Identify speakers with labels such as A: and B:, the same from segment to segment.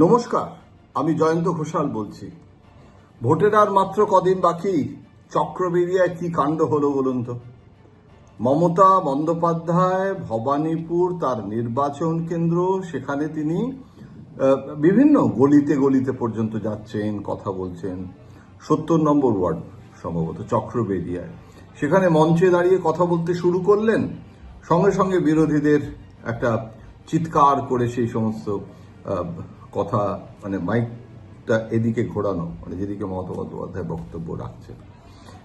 A: নমস্কার, আমি জয়ন্ত ঘোষাল বলছি। ভোটের আর মাত্র কদিন বাকি। চক্রবেরিয়ায় কি কাণ্ড হলো বলুন তো। মমতা বন্দ্যোপাধ্যায় ভবানীপুর তার নির্বাচন কেন্দ্র, সেখানে তিনি বিভিন্ন গলিতে গলিতে পর্যন্ত যাচ্ছেন, কথা বলছেন। ৭০ নম্বর ওয়ার্ড সম্ভবত চক্রবেরিয়ায়, সেখানে মঞ্চে দাঁড়িয়ে কথা বলতে শুরু করলেন। সঙ্গে সঙ্গে বিরোধীদের একটা চিৎকার করে সেই সমস্ত কথা, মানে মাইকটা এদিকে ঘোরানো, মানে যেদিকে মমতা বন্দ্যোপাধ্যায় বক্তব্য রাখছেন,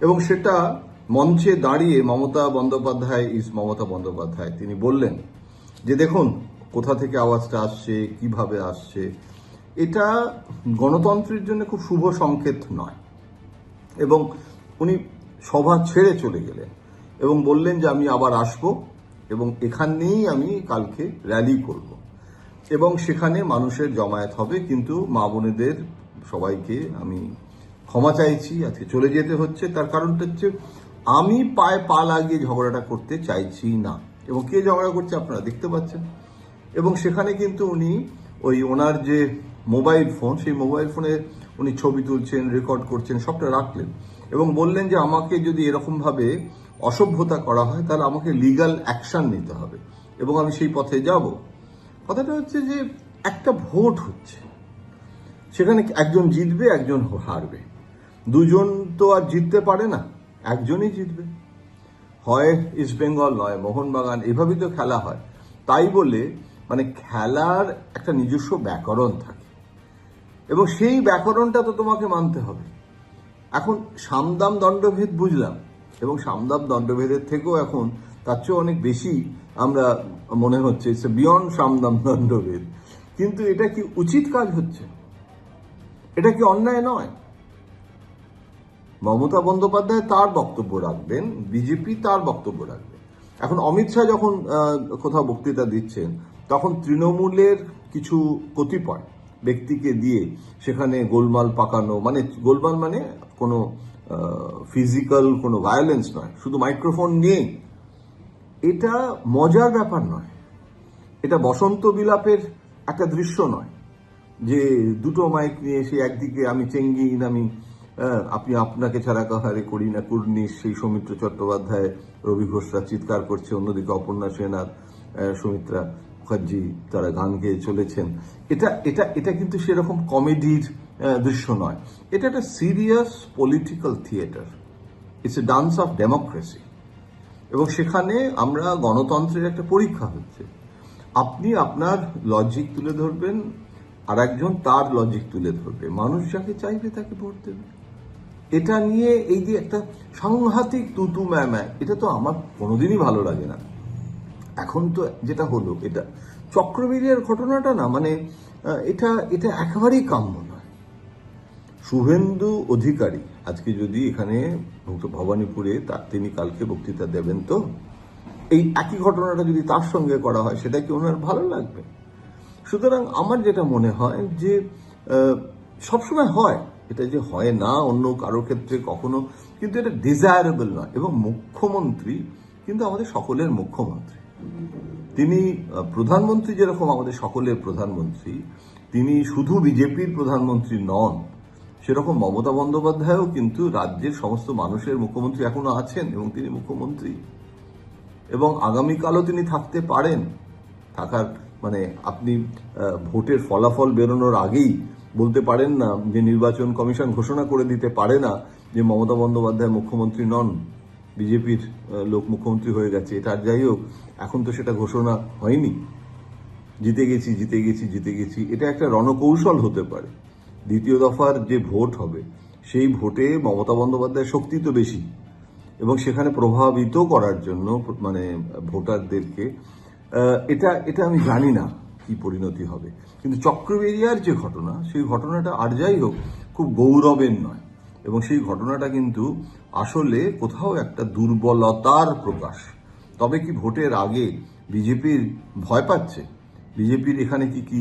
A: এবং সেটা মঞ্চে দাঁড়িয়ে মমতা বন্দ্যোপাধ্যায় তিনি বললেন যে দেখুন কোথা থেকে আওয়াজটা আসছে, কিভাবে আসছে। এটা গণতন্ত্রের জন্য খুব শুভ সংকেত নয়। এবং উনি সভা ছেড়ে চলে গেলেন এবং বললেন যে আমি আবার আসব এবং এখানেই আমি কালকে র্যালি করব এবং সেখানে মানুষের জমায়েত হবে, কিন্তু মা বোনেদের সবাইকে আমি ক্ষমা চাইছি, আজকে চলে যেতে হচ্ছে। তার কারণটা হচ্ছে আমি পায়ে পা লাগিয়ে ঝগড়াটা করতে চাইছি না। এবং কে ঝগড়া করছে আপনারা দেখতে পাচ্ছেন। এবং সেখানে কিন্তু উনি ওনার যে মোবাইল ফোন, সেই মোবাইল ফোনে উনি ছবি তুলছেন, রেকর্ড করছেন, সবটা রাখলেন এবং বললেন যে আমাকে যদি এরকমভাবে অসভ্যতা করা হয় তাহলে আমাকে লিগ্যাল অ্যাকশন নিতে হবে এবং আমি সেই পথে যাব। কথাটা হচ্ছে যে একটা ভোট হচ্ছে, সেখানে একজন জিতবে, একজন হারবে। দুজন তো আর জিততে পারে না, একজনই জিতবে। হয় ইস্ট বেঙ্গল, নয় মোহনবাগান, এভাবেই তো খেলা হয়। তাই বলে মানে খেলার একটা নিজস্ব ব্যাকরণ থাকে এবং সেই ব্যাকরণটা তো তোমাকে মানতে হবে। এখন সামদাম দণ্ডভেদ বুঝলাম, এবং সামদাম দণ্ডভেদের থেকেও এখন তার চেয়ে অনেক বেশি আমরা মনে হচ্ছে ইটস বিয়ন্ড সামদাম দণ্ডভেদ। কিন্তু এটা কি উচিত কাজ হচ্ছে? এটা কি অন্যায় নয়? মমতা বন্দ্যোপাধ্যায় তার বক্তব্য রাখবেন, বিজেপি তার বক্তব্য রাখবে। এখন অমিত শাহ যখন কোথাও বক্তৃতা দিচ্ছেন, তখন তৃণমূলের কিছু কতিপয় ব্যক্তিকে দিয়ে সেখানে গোলমাল পাকানো, মানে গোলমাল মানে কোনো ফিজিক্যাল কোনো ভায়োলেন্স নয়, শুধু মাইক্রোফোন নিয়ে, এটা মজার ব্যাপার নয়। এটা বসন্ত বিলাপের একটা দৃশ্য নয় যে দুটো মাইক নিয়ে এসে একদিকে আমি চেঙ্গিন, আমি আপনি আপনাকে ছাড়া কাহারে করি না কুর্নিশ, সেই সৌমিত্র চট্টোপাধ্যায়, রবি ঘোষরা চিৎকার করছে, অন্যদিকে অপর্ণা সেন আর সুমিত্রা মুখার্জি তারা গান গেয়ে চলেছেন। এটা এটা এটা কিন্তু সেরকম কমেডির দৃশ্য নয়। এটা একটা serious political theatre. It's a dance of democracy. এবং সেখানে আমরা গণতন্ত্রের একটা পরীক্ষা হচ্ছে। আপনি আপনার লজিক তুলে ধরবেন, আর একজন তার লজিক তুলে ধরবে, মানুষ যাকে চাইবে তাকে ভোট দেবে। এটা নিয়ে এই যে একটা সাংঘাতিক তুতু ম্যায়, এটা তো আমার কোনোদিনই ভালো লাগে না। এখন তো যেটা হলো, এটা চক্রবেরিয়ার ঘটনাটা না, মানে এটা এটা একেবারেই কাম্য নয়। শুভেন্দু অধিকারী আজকে যদি এখানে ভবানীপুরে তিনি কালকে বক্তৃতা দেবেন, তো এই একই ঘটনাটা যদি তার সঙ্গে করা হয়, সেটা কি ওনার ভালো লাগবে? সুতরাং আমার যেটা মনে হয় যে সবসময় হয়, এটা যে হয় না অন্য কারো ক্ষেত্রে কখনো, কিন্তু এটা ডিজায়ারেবল নয়। এবং মুখ্যমন্ত্রী কিন্তু আমাদের সকলের মুখ্যমন্ত্রী, তিনি প্রধানমন্ত্রী যেরকম আমাদের সকলের প্রধানমন্ত্রী, তিনি শুধু বিজেপির প্রধানমন্ত্রী নন, সেরকম মমতা বন্দ্যোপাধ্যায়ও কিন্তু রাজ্যের সমস্ত মানুষের মুখ্যমন্ত্রী এখনো আছেন এবং তিনি মুখ্যমন্ত্রী, এবং আগামীকালও তিনি থাকতে পারেন। থাকার মানে আপনি ভোটের ফলাফল বেরোনোর আগেই বলতে পারেন না যে নির্বাচন কমিশন ঘোষণা করে দিতে পারে না যে মমতা বন্দ্যোপাধ্যায় মুখ্যমন্ত্রী নন, বিজেপির লোক মুখ্যমন্ত্রী হয়ে গেছে। এটা আর যাই হোক, এখন তো সেটা ঘোষণা হয়নি। জিতে গেছি, এটা একটা রণকৌশল হতে পারে। দ্বিতীয় দফার যে ভোট হবে, সেই ভোটে মমতা বন্দ্যোপাধ্যায়ের শক্তি তো বেশি, এবং সেখানে প্রভাবিত করার জন্য মানে ভোটারদেরকে, এটা আমি জানি না কি পরিণতি হবে। কিন্তু চক্রবেরিয়ার যে ঘটনা, সেই ঘটনাটা আর যাই হোক খুব গৌরবের নয়, এবং সেই ঘটনাটা কিন্তু আসলে কোথাও একটা দুর্বলতার প্রকাশ। তবে কি ভোটের আগে বিজেপির ভয় পাচ্ছে? বিজেপির এখানে কি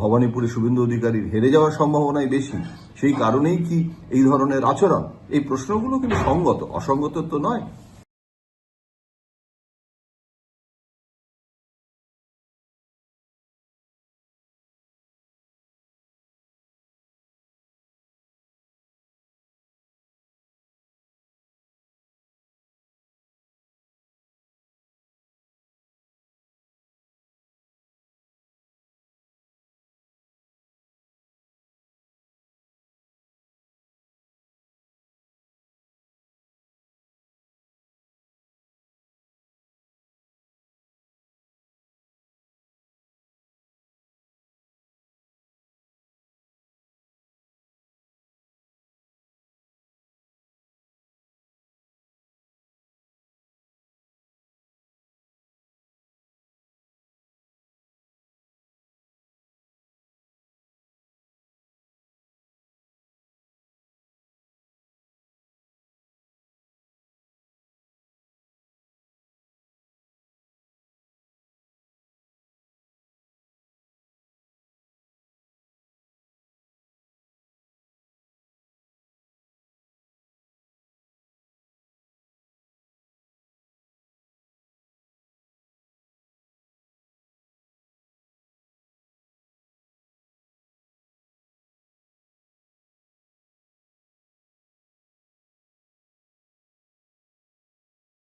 A: ভবানীপুরে শুভেন্দু অধিকারীর হেরে যাওয়ার সম্ভাবনাই বেশি, সেই কারণেই কি এই ধরনের আচরণ? এই প্রশ্নগুলো কিন্তু সঙ্গত, অসঙ্গত তো নয়।